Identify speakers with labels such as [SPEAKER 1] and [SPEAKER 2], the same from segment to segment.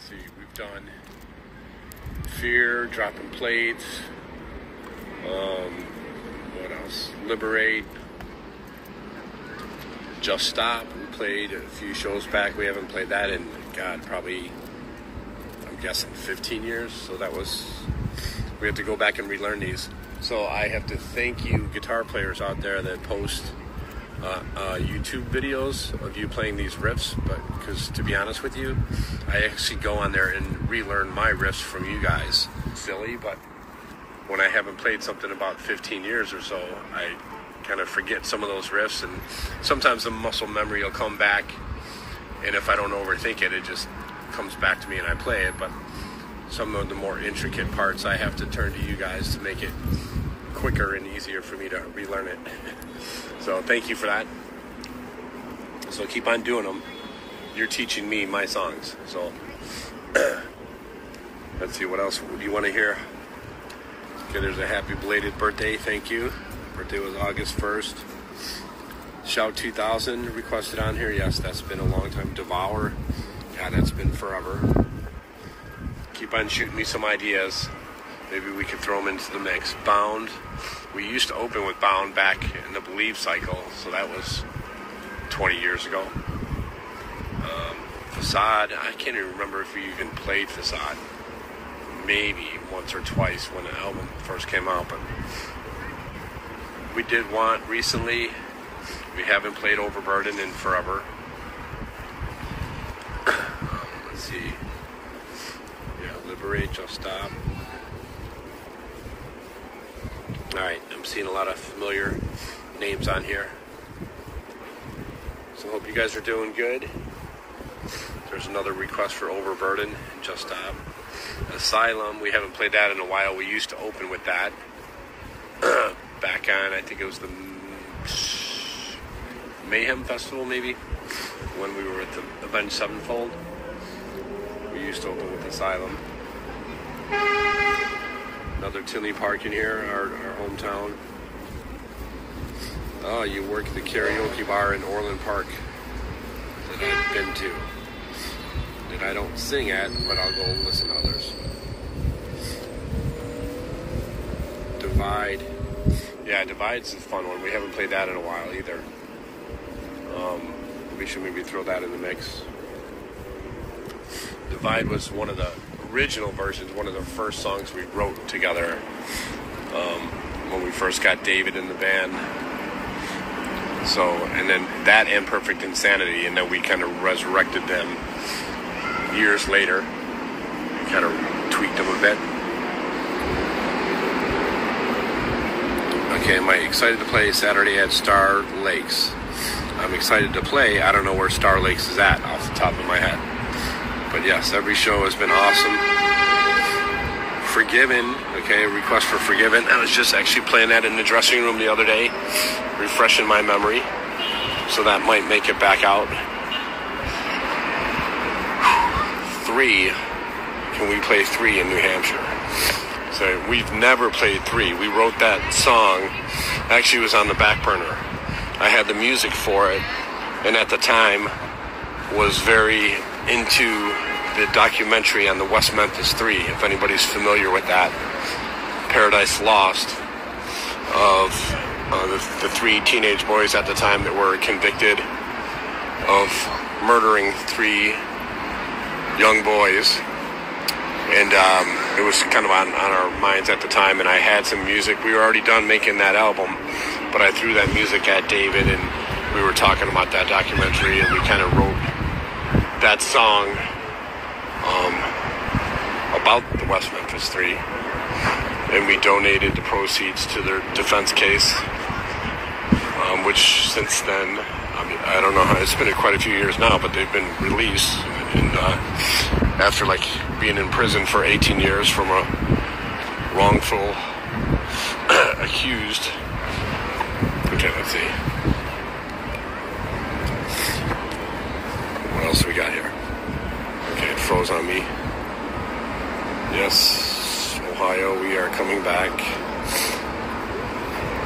[SPEAKER 1] See, we've done Fear, Dropping Plates, what else? Liberate, Just Stop. We played a few shows back. We haven't played that in, God, probably, I'm guessing 15 years. So we have to go back and relearn these. So I have to thank you guitar players out there that post YouTube videos of you playing these riffs, because to be honest with you, I actually go on there and relearn my riffs from you guys. Silly, but when I haven't played something about 15 years or so, I kind of forget some of those riffs, and sometimes the muscle memory will come back, and if I don't overthink it, it just comes back to me and I play it. But some of the more intricate parts, I have to turn to you guys to make it quicker and easier for me to relearn it. So thank you for that. So keep on doing them. You're teaching me my songs. So let's see, what else do you want to hear? Okay, there's a happy belated birthday. Thank you. Birthday was August 1st. Shout 2000 requested on here. Yes, that's been a long time. Devour. Yeah, that's been forever. Keep on shooting me some ideas. Maybe we could throw them into the mix. Bound. We used to open with Bound back in the Believe cycle, so that was 20 years ago. Facade, I can't even remember if we even played Facade. Maybe once or twice when the album first came out, but we did Want recently. We haven't played Overburden in forever. Let's see. Yeah, Liberate, Just Stop. Alright, I'm seeing a lot of familiar names on here. So hope you guys are doing good. There's another request for Overburden, Just Stop. Asylum, we haven't played that in a while. We used to open with that. Back on, I think it was the Mayhem Festival, maybe, when we were at the Avenged Sevenfold. We used to open with Asylum. Another Tinley Park in here, our hometown. Oh, you work the karaoke bar in Orland Park that I've been to. That I don't sing at, but I'll go listen to others. Divide. Yeah, Divide's a fun one. We haven't played that in a while either. We should maybe throw that in the mix. Divide was one of the original versions, one of the first songs we wrote together when we first got David in the band. So, and then that and Perfect Insanity, and then we kind of resurrected them years later. We kind of tweaked them a bit. Okay, am I excited to play Saturday at Star Lakes? I'm excited to play. I don't know where Star Lakes is at off the top of my head. But yes, every show has been awesome. Forgiven, okay, a request for Forgiven. I was just actually playing that in the dressing room the other day, refreshing my memory. So that might make it back out. 3. Can we play 3 in New Hampshire? So we've never played 3. We wrote that song. Actually, it was on the back burner. I had the music for it, and at the time was very into the documentary on the West Memphis 3, if anybody's familiar with that. Paradise Lost, of the 3 teenage boys at the time that were convicted of murdering 3 young boys. And it was kind of on our minds at the time, and I had some music. We were already done making that album, but I threw that music at David, and we were talking about that documentary, and we kind of wrote that song about the West Memphis 3, and we donated the proceeds to their defense case, which since then, I don't know how, it's been quite a few years now, but they've been released, and after like being in prison for 18 years from a wrongful accused. Okay, let's see. What else do we got here? Okay, it froze on me. Yes, Ohio, we are coming back.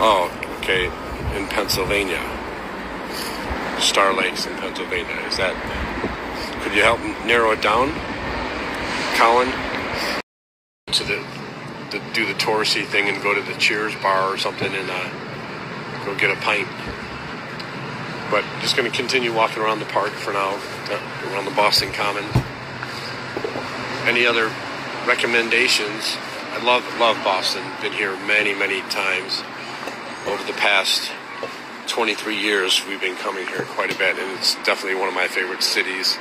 [SPEAKER 1] Oh, okay, in Pennsylvania. Star Lakes in Pennsylvania. Is that... Could you help narrow it down? Colin to do the touristy thing and go to the Cheers bar or something and go get a pint. But just going to continue walking around the park for now, around the Boston Common. Any other recommendations? I love Boston. Been here many, many times. Over the past 23 years, we've been coming here quite a bit, and it's definitely one of my favorite cities.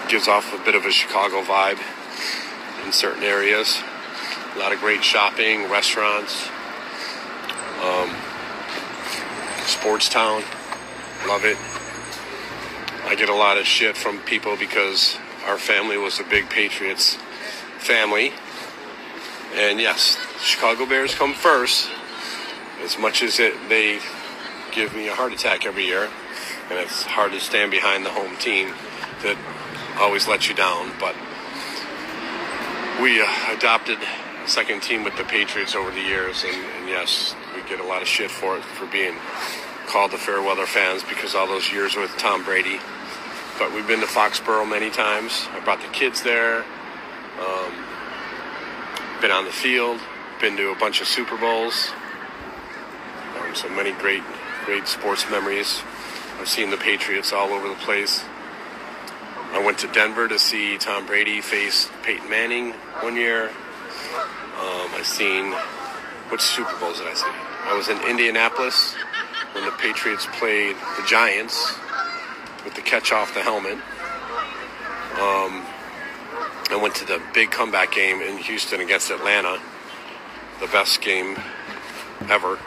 [SPEAKER 1] Gives off a bit of a Chicago vibe in certain areas. A lot of great shopping, restaurants, sports town. Love it. I get a lot of shit from people because our family was a big Patriots family. And yes, Chicago Bears come first. As much as they give me a heart attack every year, and it's hard to stand behind the home team that always lets you down. But we adopted a second team with the Patriots over the years, and yes, we get a lot of shit for it, for being called the Fairweather fans because all those years with Tom Brady. But we've been to Foxborough many times. I brought the kids there. Been on the field. Been to a bunch of Super Bowls. So many great sports memories. I've seen the Patriots all over the place. I went to Denver to see Tom Brady face Peyton Manning one year. I've seen, which Super Bowls did I see? I was in Indianapolis when the Patriots played the Giants with the catch off the helmet. I went to the big comeback game in Houston against Atlanta. The best game ever.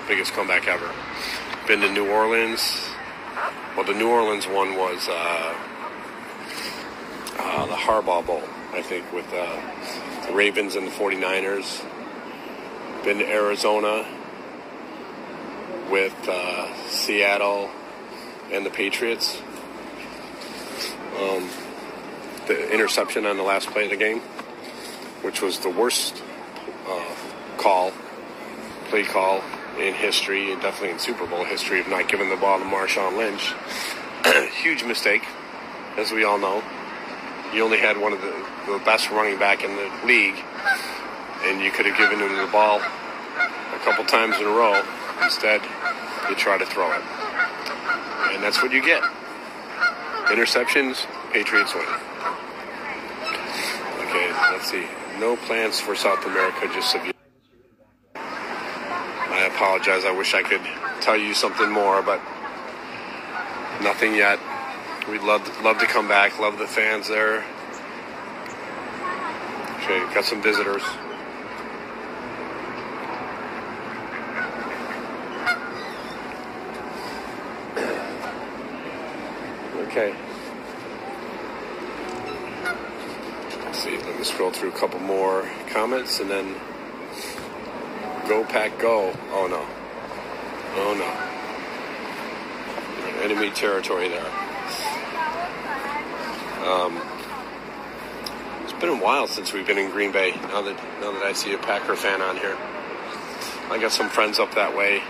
[SPEAKER 1] Biggest comeback ever. Been to New Orleans. Well, the New Orleans one was the Harbaugh Bowl, I think, with the Ravens and the 49ers. Been to Arizona with Seattle and the Patriots. The interception on the last play of the game, which was the worst play call in history, and definitely in Super Bowl history, of not giving the ball to Marshawn Lynch. Huge mistake, as we all know. You only had one of the best running back in the league, and you could have given him the ball a couple times in a row. Instead, you try to throw it. And that's what you get. Interceptions, Patriots win. Okay, let's see. No plans for South America, just a view. I apologize. I wish I could tell you something more, but nothing yet. We'd love to come back. Love the fans there. Okay, got some visitors. Okay. Let's see. Let me scroll through a couple more comments and then go Pack Go. Oh no. Oh no. Enemy territory there. It's been a while since we've been in Green Bay. Now that I see a Packer fan on here, I got some friends up that way.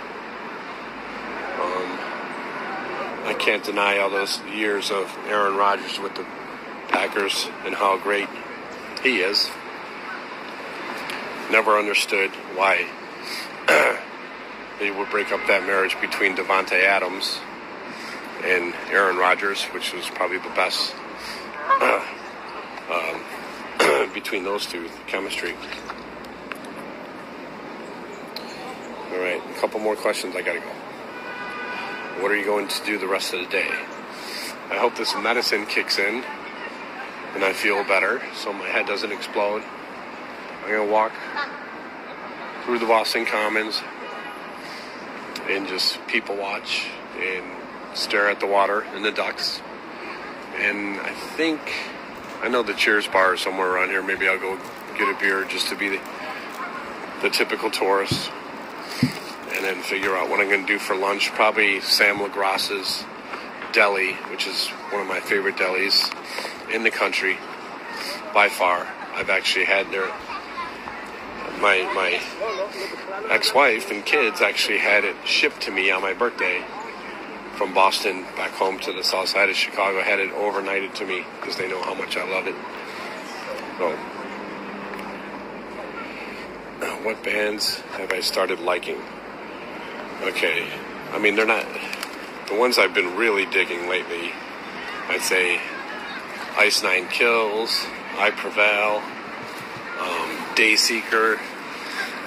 [SPEAKER 1] I can't deny all those years of Aaron Rodgers with the Packers and how great he is. Never understood why they would break up that marriage between Devontae Adams and Aaron Rodgers, which was probably the best between those two, the chemistry. All right, a couple more questions. I gotta go. What are you going to do the rest of the day? I hope this medicine kicks in and I feel better so my head doesn't explode. I'm going to walk through the Boston Commons and just people watch and stare at the water and the ducks. And I know the Cheers bar is somewhere around here. Maybe I'll go get a beer just to be the typical tourist. And then figure out what I'm going to do for lunch. Probably Sam LaGrasse's Deli, which is one of my favorite delis in the country, by far. I've actually had my ex-wife and kids actually had it shipped to me on my birthday from Boston back home to the south side of Chicago. Had it overnighted to me because they know how much I love it. So, what bands have I started liking? Okay, I mean, they're not the ones I've been really digging lately. I'd say Ice Nine Kills, I Prevail, Dayseeker,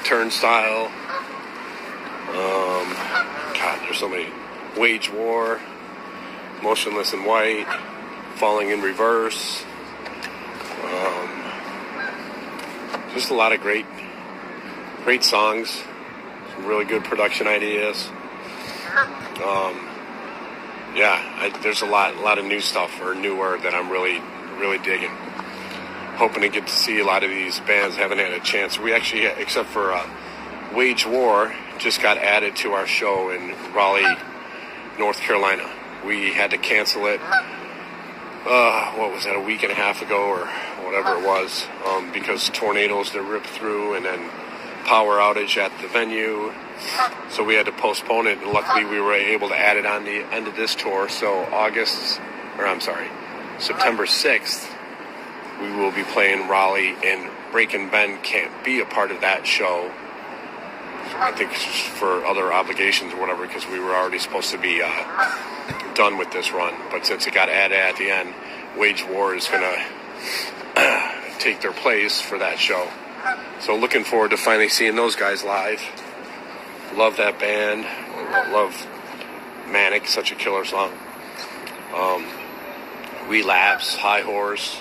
[SPEAKER 1] Turnstile. God, there's so many. Wage War, Motionless in White, Falling in Reverse. Just a lot of great songs. Some really good production ideas. There's a lot of new stuff or newer that I'm really digging. Hoping to get to see a lot of these bands. Haven't had a chance. We actually, except for Wage War, just got added to our show in Raleigh, North Carolina. We had to cancel it. What was that? A week and a half ago or whatever it was, because tornadoes that ripped through and then power outage at the venue. So we had to postpone it, and luckily we were able to add it on the end of this tour. So September 6th, we will be playing Raleigh, and Breaking Ben can't be a part of that show. I think for other obligations or whatever, because we were already supposed to be done with this run. But since it got added at the end, Wage War is going to take their place for that show. So looking forward to finally seeing those guys live. Love that band. Love Manic, such a killer song. Relapse, High Horse,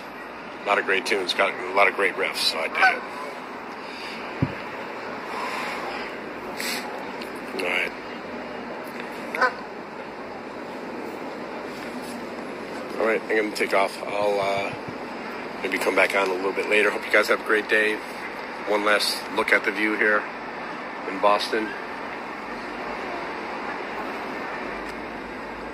[SPEAKER 1] a lot of great tunes. Got a lot of great riffs, so I dig it. All right. All right, I'm going to take off. I'll maybe come back on a little bit later. Hope you guys have a great day. One last look at the view here in Boston.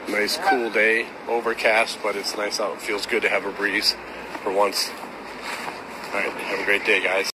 [SPEAKER 1] Nice cool day, overcast, but it's nice out. It feels good to have a breeze for once. All right, have a great day, guys.